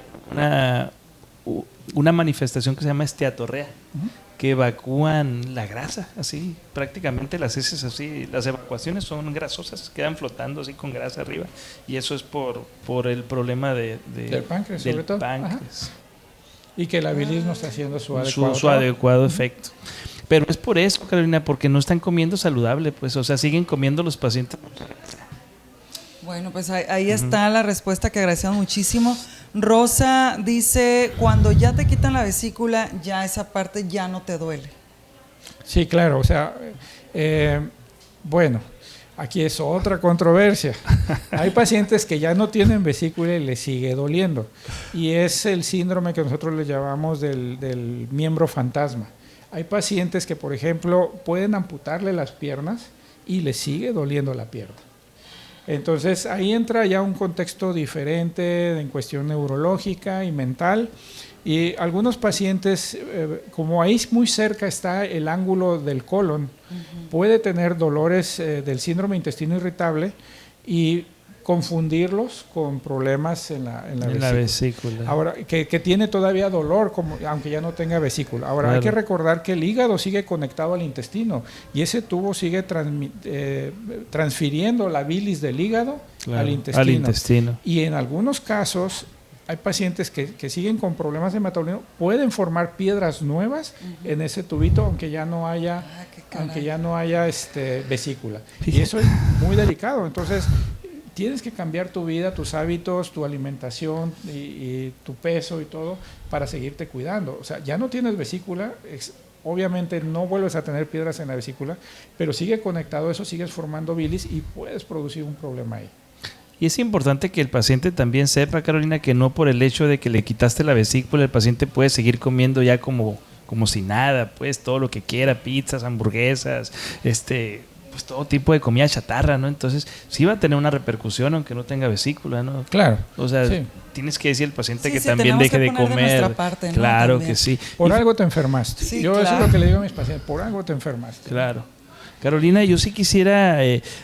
una manifestación que se llama esteatorrea, que evacúan la grasa, así, prácticamente las heces así, las evacuaciones son grasosas, quedan flotando así con grasa arriba, y eso es por el problema del páncreas, del sobre todo. Páncreas. Y que la bilis no está haciendo su adecuado efecto. Pero es por eso, Carolina, porque no están comiendo saludable, pues, o sea, siguen comiendo los pacientes. Bueno, pues ahí está la respuesta que agradecemos muchísimo. Rosa dice, cuando ya te quitan la vesícula, ya esa parte ya no te duele. Sí, claro, o sea, bueno, aquí es otra controversia. Hay pacientes que ya no tienen vesícula y les sigue doliendo. Y es el síndrome que nosotros le llamamos del miembro fantasma. Hay pacientes que, por ejemplo, pueden amputarle las piernas y les sigue doliendo la pierna. Entonces ahí entra ya un contexto diferente en cuestión neurológica y mental. Y algunos pacientes, como ahí muy cerca está el ángulo del colon, puede tener dolores del síndrome de intestino irritable y confundirlos con problemas en la vesícula. Ahora, que tiene todavía dolor, aunque ya no tenga vesícula. Ahora, claro, hay que recordar que el hígado sigue conectado al intestino y ese tubo sigue transfiriendo la bilis del hígado, claro, al intestino. Y en algunos casos hay pacientes que siguen con problemas de metabolismo, pueden formar piedras nuevas en ese tubito, aunque ya no haya, vesícula. Y eso es muy delicado. Entonces, tienes que cambiar tu vida, tus hábitos, tu alimentación y tu peso y todo para seguirte cuidando. O sea, ya no tienes vesícula, obviamente no vuelves a tener piedras en la vesícula, pero sigue conectado eso, sigues formando bilis y puedes producir un problema ahí. Y es importante que el paciente también sepa, Carolina, que no por el hecho de que le quitaste la vesícula, el paciente puede seguir comiendo ya como si nada, pues todo lo que quiera, pizzas, hamburguesas, pues todo tipo de comida chatarra, ¿no? Entonces sí va a tener una repercusión aunque no tenga vesícula, ¿no? Claro. O sea, sí, tienes que decir al paciente que también deje de comer. De parte, ¿no? Claro También. Que sí. Por algo te enfermaste. Sí, yo claro. Eso es lo que le digo a mis pacientes, por algo te enfermaste. Claro. Carolina, yo sí quisiera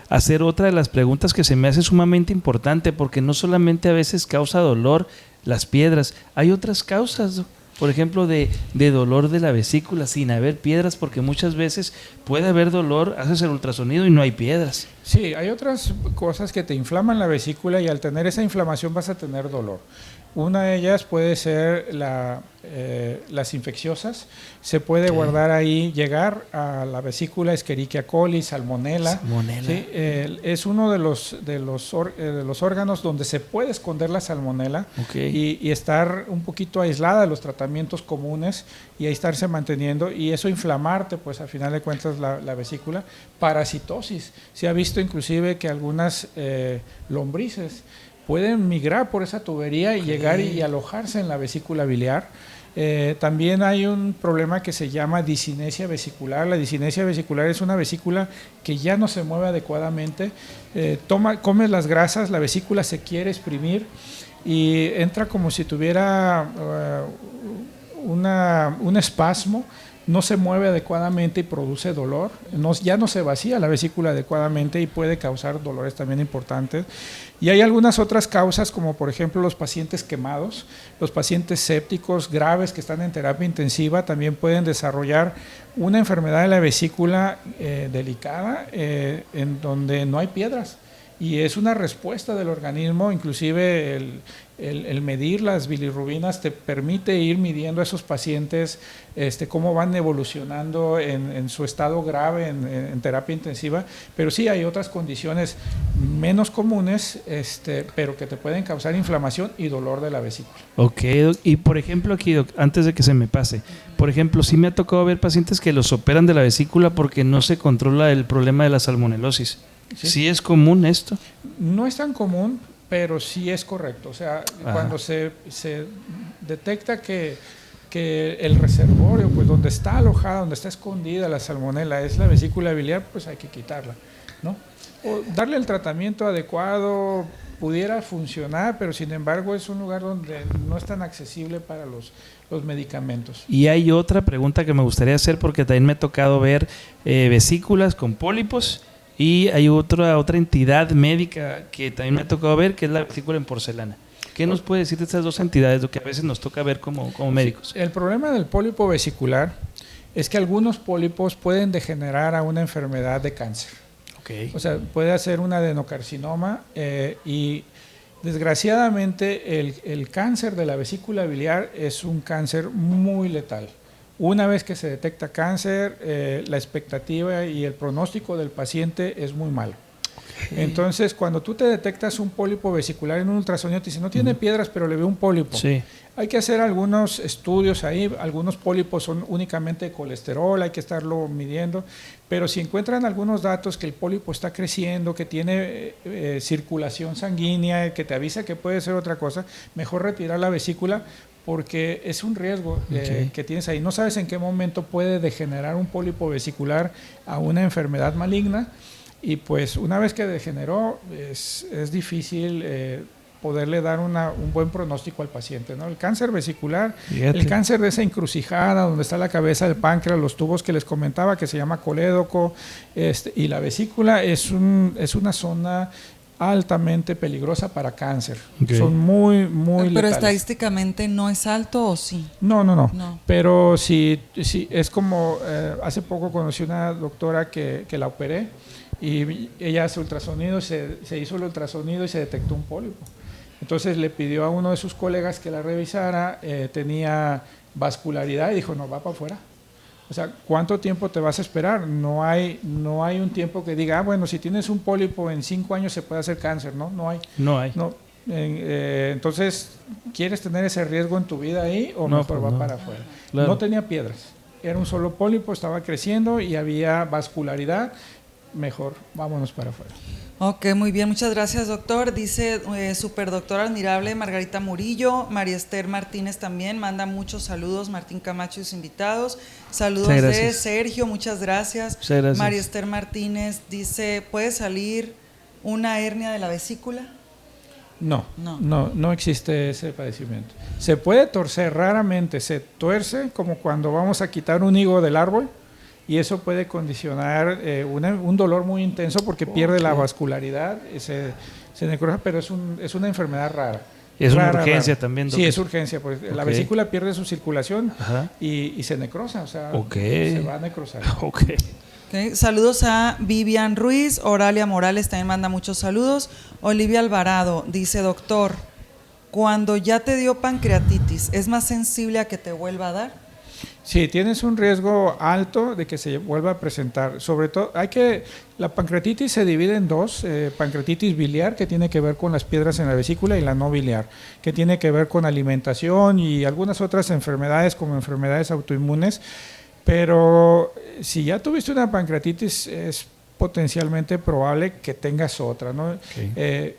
hacer otra de las preguntas que se me hace sumamente importante, porque no solamente a veces causa dolor las piedras, hay otras causas. por ejemplo, de dolor de la vesícula sin haber piedras? Porque muchas veces puede haber dolor, haces el ultrasonido y no hay piedras. Sí, hay otras cosas que te inflaman la vesícula y al tener esa inflamación vas a tener dolor. Una de ellas puede ser las infecciosas. Se puede guardar ahí, llegar a la vesícula Escherichia coli, Salmonella. ¿Sí? Es uno de los órganos donde se puede esconder la Salmonella y estar un poquito aislada de los tratamientos comunes y ahí estarse manteniendo y eso inflamarte, pues al final de cuentas la vesícula. Parasitosis. Se ha visto inclusive que algunas lombrices pueden migrar por esa tubería y llegar y alojarse en la vesícula biliar. También hay un problema que se llama disinesia vesicular. La disinesia vesicular es una vesícula que ya no se mueve adecuadamente. Comes las grasas, la vesícula se quiere exprimir y entra como si tuviera un espasmo. No se mueve adecuadamente y produce dolor, ya no se vacía la vesícula adecuadamente y puede causar dolores también importantes. Y hay algunas otras causas, como por ejemplo los pacientes quemados, los pacientes sépticos graves que están en terapia intensiva también pueden desarrollar una enfermedad de la vesícula delicada en donde no hay piedras. Y es una respuesta del organismo, inclusive el medir las bilirrubinas te permite ir midiendo a esos pacientes cómo van evolucionando en su estado grave en terapia intensiva, pero sí hay otras condiciones menos comunes, pero que te pueden causar inflamación y dolor de la vesícula. Ok, y por ejemplo aquí, doc, antes de que se me pase, por ejemplo, sí me ha tocado ver pacientes que los operan de la vesícula porque no se controla el problema de la salmonelosis. ¿Sí es común esto? No es tan común, pero sí es correcto. O sea, cuando se detecta que el reservorio, pues donde está alojada, donde está escondida la salmonela es la vesícula biliar, pues hay que quitarla, ¿no? O darle el tratamiento adecuado pudiera funcionar, pero sin embargo es un lugar donde no es tan accesible para los medicamentos. Y hay otra pregunta que me gustaría hacer porque también me ha tocado ver vesículas con pólipos. Y hay otra entidad médica que también me ha tocado ver, que es la vesícula en porcelana. ¿Qué nos puede decir de estas dos entidades, lo que a veces nos toca ver como médicos? El problema del pólipo vesicular es que algunos pólipos pueden degenerar a una enfermedad de cáncer. O sea, puede hacer un adenocarcinoma y desgraciadamente el cáncer de la vesícula biliar es un cáncer muy letal. Una vez que se detecta cáncer, la expectativa y el pronóstico del paciente es muy malo. Entonces, cuando tú te detectas un pólipo vesicular en un ultrasonido, te dicen, no tiene piedras, pero le veo un pólipo. Sí. Hay que hacer algunos estudios ahí, algunos pólipos son únicamente de colesterol, hay que estarlo midiendo, pero si encuentran algunos datos que el pólipo está creciendo, que tiene circulación sanguínea, que te avisa que puede ser otra cosa, mejor retirar la vesícula, porque es un riesgo que tienes ahí. No sabes en qué momento puede degenerar un pólipo vesicular a una enfermedad maligna y pues una vez que degeneró es difícil poderle dar un buen pronóstico al paciente, ¿no? El cáncer vesicular, el cáncer de esa encrucijada donde está la cabeza del páncreas, los tubos que les comentaba que se llama colédoco y la vesícula es una zona altamente peligrosa para cáncer. Son muy letales. Pero estadísticamente no es alto o sí. No. Pero sí es como hace poco conocí una doctora que la operé y ella hace ultrasonido, se hizo el ultrasonido y se detectó un pólipo. Entonces le pidió a uno de sus colegas que la revisara, tenía vascularidad y dijo, no, va para afuera. O sea, ¿cuánto tiempo te vas a esperar? No hay un tiempo que diga, bueno, si tienes un pólipo en 5 años se puede hacer cáncer, ¿no? No hay. Entonces, ¿quieres tener ese riesgo en tu vida ahí o mejor va para afuera? Claro. No tenía piedras, era un solo pólipo, estaba creciendo y había vascularidad, mejor vámonos para afuera. Ok, muy bien, muchas gracias, doctor. Dice superdoctor admirable Margarita Murillo. María Esther Martínez también manda muchos saludos. Martín Camacho y sus invitados. Saludos de Sergio, muchas gracias. María Esther Martínez dice, ¿puede salir una hernia de la vesícula? No existe ese padecimiento. Se puede torcer, raramente se tuerce, como cuando vamos a quitar un higo del árbol. Y eso puede condicionar un dolor muy intenso porque pierde la vascularidad, se necrosa, pero es una enfermedad rara. Es una urgencia también, doctor. Sí, es urgencia, pues la vesícula pierde su circulación y se necrosa, o sea, se va a necrosar. Okay. Saludos a Vivian Ruiz, Oralia Morales también manda muchos saludos. Olivia Alvarado dice, doctor, cuando ya te dio pancreatitis, ¿es más sensible a que te vuelva a dar? Sí, tienes un riesgo alto de que se vuelva a presentar. Sobre todo, la pancreatitis se divide en dos, pancreatitis biliar, que tiene que ver con las piedras en la vesícula, y la no biliar, que tiene que ver con alimentación y algunas otras enfermedades como enfermedades autoinmunes. Pero si ya tuviste una pancreatitis, es potencialmente probable que tengas otra, ¿no?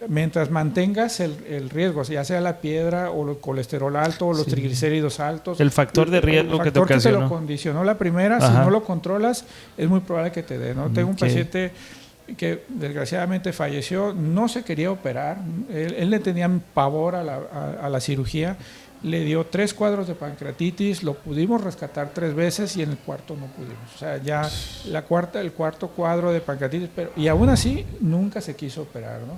Mientras mantengas el riesgo, ya sea la piedra o el colesterol alto o los triglicéridos altos. El factor de riesgo que te ocasionó. Que te lo condicionó la primera, si no lo controlas, es muy probable que te dé, ¿no? Tengo un paciente que desgraciadamente falleció, no se quería operar, él le tenía pavor a la cirugía. Le dio 3 cuadros de pancreatitis, lo pudimos rescatar 3 veces y en el cuarto no pudimos. O sea, ya el cuarto cuadro de pancreatitis, y aún así nunca se quiso operar, ¿no?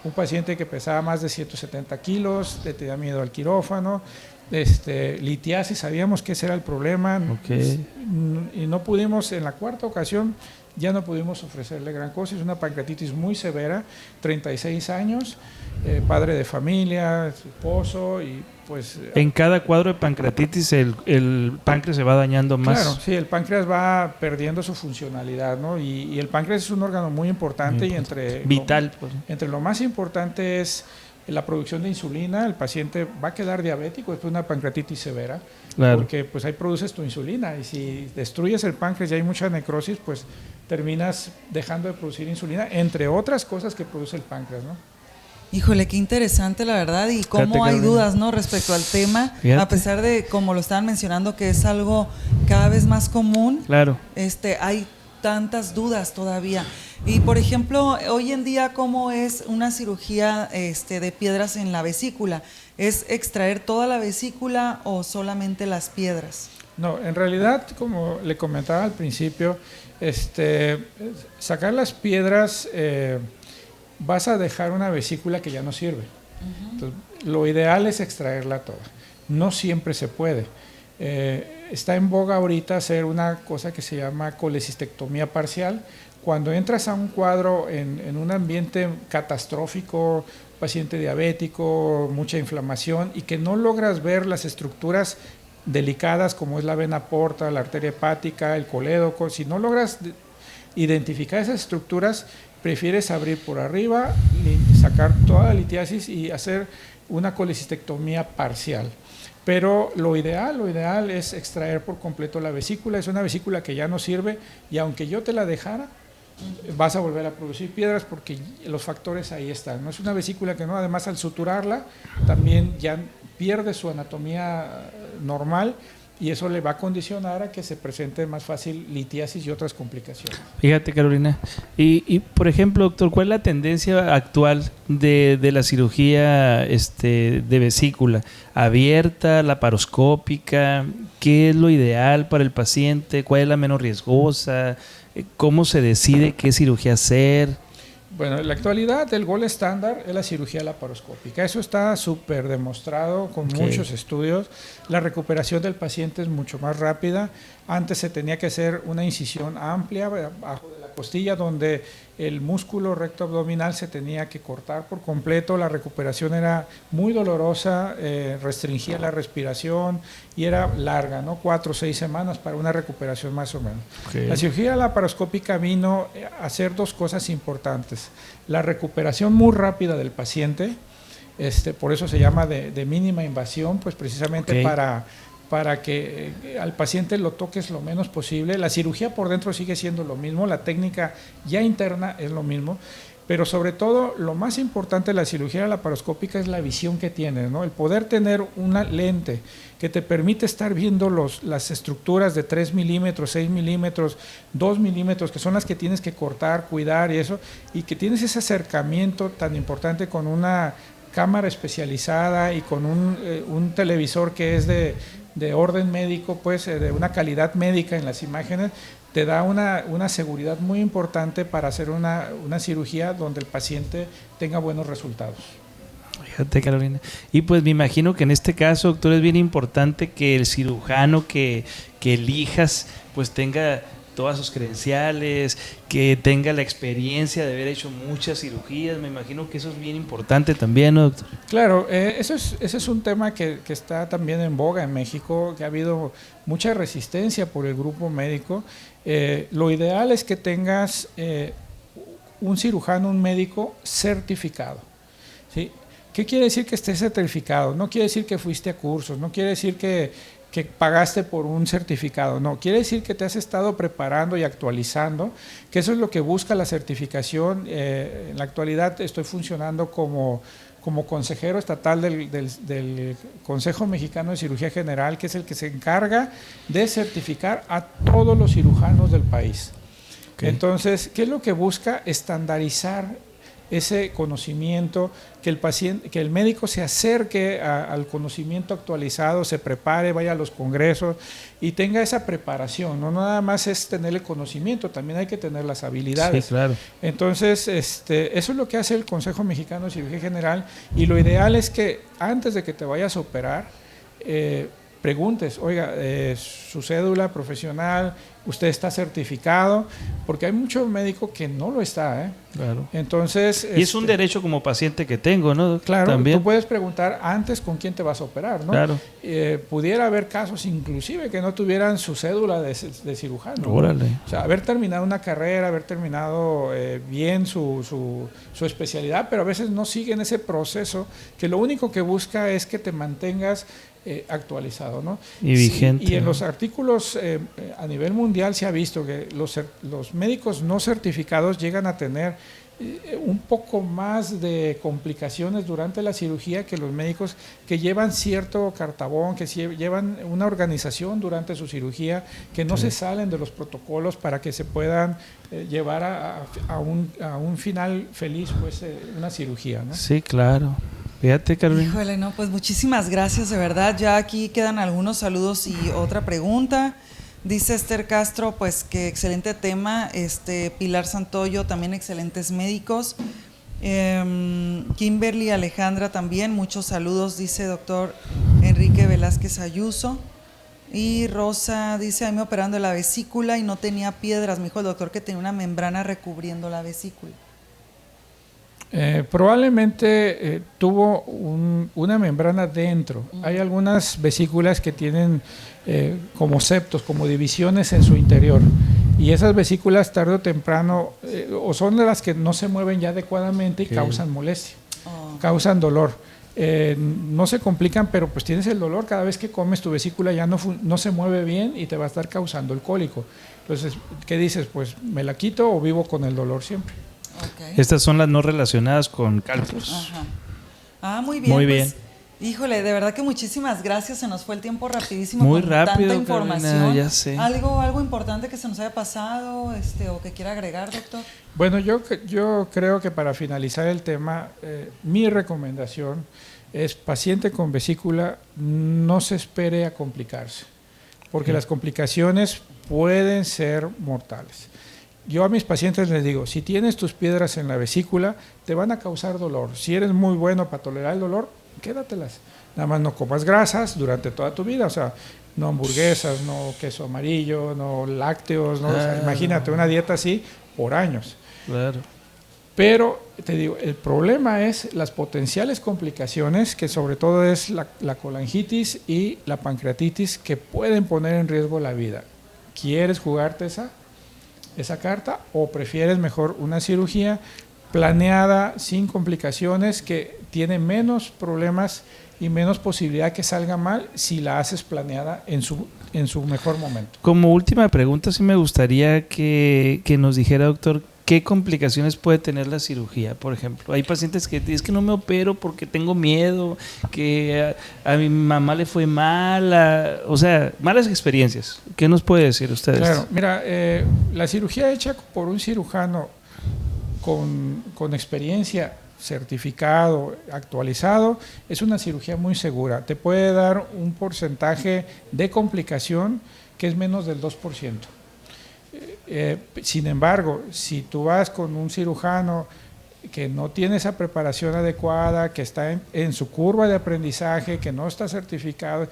Un paciente que pesaba más de 170 kilos, le tenía miedo al quirófano, litiasis, sabíamos que ese era el problema, y no pudimos, en la cuarta ocasión, ya no pudimos ofrecerle gran cosa. Es una pancreatitis muy severa, 36 años, padre de familia, esposo, y pues... En cada cuadro de pancreatitis el páncreas se va dañando más. Claro, sí, el páncreas va perdiendo su funcionalidad, ¿no? Y el páncreas es un órgano muy importante, vital. Entre lo más importante es la producción de insulina. El paciente va a quedar diabético después de una pancreatitis severa, porque pues ahí produces tu insulina, y si destruyes el páncreas y hay mucha necrosis, pues terminas dejando de producir insulina, entre otras cosas que produce el páncreas, ¿no? Híjole, qué interesante la verdad, y cómo hay dudas, ¿no?, respecto al tema, a pesar de, como lo estaban mencionando, que es algo cada vez más común. Claro. Hay tantas dudas todavía. Y por ejemplo, hoy en día, ¿cómo es una cirugía de piedras en la vesícula? ¿Es extraer toda la vesícula o solamente las piedras? No, en realidad, como le comentaba al principio, sacar las piedras, vas a dejar una vesícula que ya no sirve. Entonces, lo ideal es extraerla toda. No siempre se puede. Está en boga ahorita hacer una cosa que se llama colecistectomía parcial. Cuando entras a un cuadro en un ambiente catastrófico, paciente diabético, mucha inflamación, y que no logras ver las estructuras delicadas como es la vena porta, la arteria hepática, el colédoco, si no logras identificar esas estructuras, prefieres abrir por arriba, sacar toda la litiasis y hacer una colecistectomía parcial. Pero lo ideal es extraer por completo la vesícula. Es una vesícula que ya no sirve, y aunque yo te la dejara, vas a volver a producir piedras porque los factores ahí están. No es una vesícula que no, además al suturarla también ya pierde su anatomía normal, y eso le va a condicionar a que se presente más fácil litiasis y otras complicaciones. Fíjate, Carolina. Y por ejemplo, doctor, ¿cuál es la tendencia actual de la cirugía de vesícula? ¿Abierta, laparoscópica? ¿Qué es lo ideal para el paciente? ¿Cuál es la menos riesgosa? ¿Cómo se decide qué cirugía hacer? Bueno, en la actualidad el gold estándar es la cirugía laparoscópica. Eso está súper demostrado con muchos estudios. La recuperación del paciente es mucho más rápida. Antes se tenía que hacer una incisión amplia bajo de la costilla, donde el músculo recto abdominal se tenía que cortar por completo. La recuperación era muy dolorosa, restringía la respiración y era larga, ¿no? 4 o 6 semanas para una recuperación más o menos. La cirugía laparoscópica vino a hacer 2 cosas importantes. La recuperación muy rápida del paciente, por eso se llama de mínima invasión, pues precisamente para que al paciente lo toques lo menos posible. La cirugía por dentro sigue siendo lo mismo, la técnica ya interna es lo mismo, pero sobre todo lo más importante de la cirugía laparoscópica es la visión que tienes, ¿no? El poder tener una lente que te permite estar viendo las estructuras de 3 milímetros, 6 milímetros, 2 milímetros, que son las que tienes que cortar, cuidar y eso, y que tienes ese acercamiento tan importante con una cámara especializada y con un televisor que es de orden médico, pues de una calidad médica en las imágenes, te da una seguridad muy importante para hacer una cirugía donde el paciente tenga buenos resultados. Fíjate, Carolina. Y pues me imagino que en este caso, doctor, es bien importante que el cirujano que elijas pues tenga todas sus credenciales, que tenga la experiencia de haber hecho muchas cirugías. Me imagino que eso es bien importante también, ¿no, doctor? Claro, ese es un tema que está también en boga en México, que ha habido mucha resistencia por el grupo médico. Lo ideal es que tengas un cirujano, un médico certificado, ¿sí? ¿Qué quiere decir que esté certificado? No quiere decir que fuiste a cursos, no quiere decir que pagaste por un certificado, no, quiere decir que te has estado preparando y actualizando, que eso es lo que busca la certificación. En la actualidad estoy funcionando como consejero estatal del Consejo Mexicano de Cirugía General, que es el que se encarga de certificar a todos los cirujanos del país. Okay. Entonces, ¿qué es lo que busca? Estandarizar ese conocimiento, que el médico se acerque al conocimiento actualizado, se prepare, vaya a los congresos y tenga esa preparación. No nada más es tener el conocimiento, también hay que tener las habilidades. Sí, claro. Entonces, eso es lo que hace el Consejo Mexicano de Cirugía General, y lo ideal es que antes de que te vayas a operar, preguntes, oiga, su cédula profesional, usted está certificado, porque hay mucho médico que no lo está, ¿eh? Claro. Entonces, y es un derecho como paciente que tengo, ¿no? Claro, también. Tú puedes preguntar antes con quién te vas a operar, ¿no? Claro. Pudiera haber casos inclusive que no tuvieran su cédula de cirujano. Órale. ¿No? O sea, haber terminado una carrera, haber terminado bien su especialidad, pero a veces no siguen ese proceso, que lo único que busca es que te mantengas actualizado, ¿no? Y vigente. Sí, y en los artículos a nivel mundial se ha visto que los médicos no certificados llegan a tener un poco más de complicaciones durante la cirugía que los médicos que llevan cierto cartabón, que llevan una organización durante su cirugía, que no se salen de los protocolos para que se puedan llevar a un final feliz, pues una cirugía, ¿no? Sí, claro. Fíjate, Carolina. Híjole, no, pues muchísimas gracias, de verdad. Ya aquí quedan algunos saludos y otra pregunta. Dice Esther Castro, pues que excelente tema. Pilar Santoyo, también excelentes médicos. Kimberly Alejandra también, muchos saludos, dice doctor Enrique Velázquez Ayuso. Y Rosa dice, a mí me operando la vesícula y no tenía piedras. Me dijo el doctor que tenía una membrana recubriendo la vesícula. Probablemente tuvo una membrana dentro. Hay algunas vesículas que tienen como septos, como divisiones en su interior, y esas vesículas tarde o temprano o son de las que no se mueven ya adecuadamente y causan molestia, causan dolor. No se complican, pero pues tienes el dolor cada vez que comes, tu vesícula ya no se mueve bien y te va a estar causando el cólico. Entonces, ¿qué dices? Pues me la quito o vivo con el dolor siempre. Okay. Estas son las no relacionadas con cálculos. Ajá. Muy bien. Muy bien. Pues, híjole, de verdad que muchísimas gracias. Se nos fue el tiempo rapidísimo. Muy con rápido, tanta información. Carolina, ya sé. ¿Algo importante que se nos haya pasado o que quiera agregar, doctor? Bueno, yo creo que para finalizar el tema, mi recomendación es: paciente con vesícula, no se espere a complicarse, porque las complicaciones pueden ser mortales. Yo a mis pacientes les digo, si tienes tus piedras en la vesícula, te van a causar dolor. Si eres muy bueno para tolerar el dolor, quédatelas. Nada más no comas grasas durante toda tu vida, o sea, no hamburguesas, no queso amarillo, no lácteos, ¿no? O sea, imagínate una dieta así por años. Claro. Pero te digo, el problema es las potenciales complicaciones, que sobre todo es la colangitis y la pancreatitis, que pueden poner en riesgo la vida. ¿Quieres jugarte esa carta o prefieres mejor una cirugía planeada, sin complicaciones, que tiene menos problemas y menos posibilidad que salga mal si la haces planeada en su mejor momento? Como última pregunta, sí me gustaría que nos dijera, doctor, ¿qué complicaciones puede tener la cirugía? Por ejemplo, hay pacientes que es que no me opero porque tengo miedo, que a mi mamá le fue mal, o sea, malas experiencias. ¿Qué nos puede decir ustedes? Claro, mira, la cirugía hecha por un cirujano con experiencia, certificado, actualizado, es una cirugía muy segura. Te puede dar un porcentaje de complicación que es menos del 2%. Sin embargo, si tú vas con un cirujano que no tiene esa preparación adecuada, que está en su curva de aprendizaje, que no está certificado,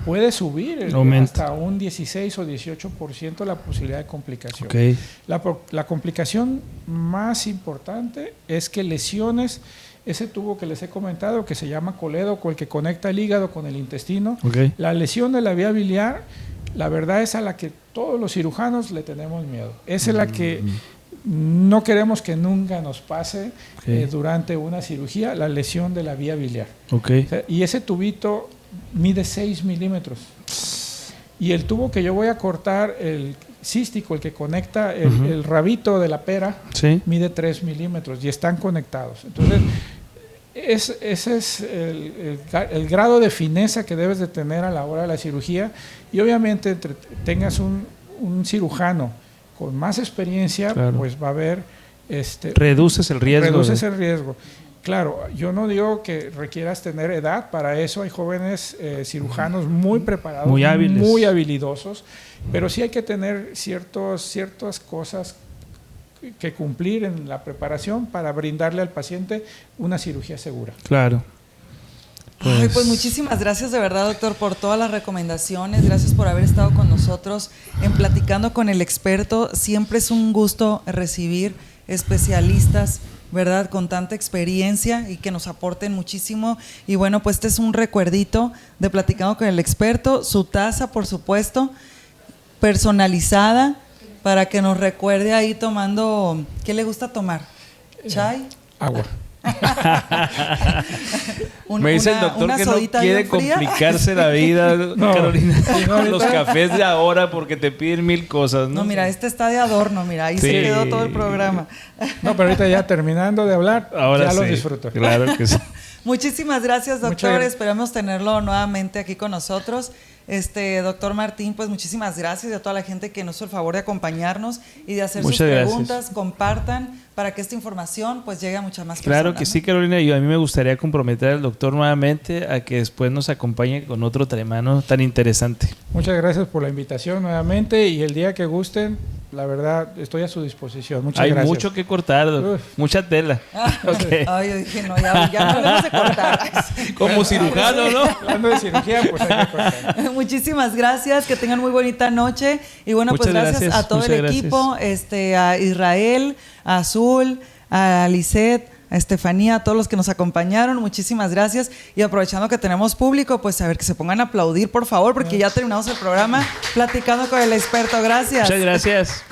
puede subir hasta un 16 o 18% la posibilidad de complicación. Okay. La complicación más importante es que lesiones ese tubo que les he comentado, que se llama colédoco, el que conecta el hígado con el intestino. Okay. La lesión de la vía biliar, la verdad es a la que todos los cirujanos le tenemos miedo. Esa es la que no queremos que nunca nos pase durante una cirugía, la lesión de la vía biliar. Okay. O sea, y ese tubito mide 6 milímetros. Y el tubo que yo voy a cortar, el cístico, el que conecta el rabito de la pera, mide 3 milímetros y están conectados. Entonces, ese es el grado de fineza que debes de tener a la hora de la cirugía. Y obviamente tengas un cirujano con más experiencia, claro, pues va a haber... reduces el riesgo. Reduces el riesgo. Claro, yo no digo que requieras tener edad, para eso hay jóvenes cirujanos muy preparados, muy hábiles, muy habilidosos, pero sí hay que tener ciertas cosas que cumplir en la preparación para brindarle al paciente una cirugía segura. Claro. Pues muchísimas gracias de verdad, doctor, por todas las recomendaciones. Gracias por haber estado con nosotros en Platicando con el Experto. Siempre es un gusto recibir especialistas, ¿verdad?, con tanta experiencia y que nos aporten muchísimo. Y bueno, pues este es un recuerdito de Platicando con el Experto. Su taza, por supuesto, personalizada, para que nos recuerde ahí tomando... ¿Qué le gusta tomar? ¿Chai? Agua. Me dice el doctor que no quiere complicarse la vida, no, Carolina, con los cafés de ahora porque te piden 1000 cosas, ¿no? No, mira, este está de adorno, mira, ahí se quedó todo el programa. No, pero ahorita ya terminando de hablar, ahora ya lo disfruto. Claro que sí. Muchísimas gracias, doctor. Esperamos tenerlo nuevamente aquí con nosotros. Doctor Martín, pues muchísimas gracias y a toda la gente que nos hizo el favor de acompañarnos y de hacer sus preguntas. Compartan para que esta información pues llegue a muchas más personas. Claro que sí, Carolina, y a mí me gustaría comprometer al doctor nuevamente a que después nos acompañe con otro tema tan interesante. Muchas gracias por la invitación nuevamente y el día que gusten, la verdad, estoy a su disposición. Muchas gracias. Hay mucho que cortar, mucha tela. Okay. Ay, yo dije, no, ya no debemos de cortar. Como cirujano, ¿no? Hablando de cirugía, pues hay que cortar. Muchísimas gracias, que tengan muy bonita noche. Y bueno, muchas pues gracias a todo el equipo, a Israel, a Azul, a Lisette, a Estefanía, a todos los que nos acompañaron, muchísimas gracias. Y aprovechando que tenemos público, pues a ver, que se pongan a aplaudir, por favor, porque ya terminamos el programa Platicando con el Experto. Gracias. Muchas gracias.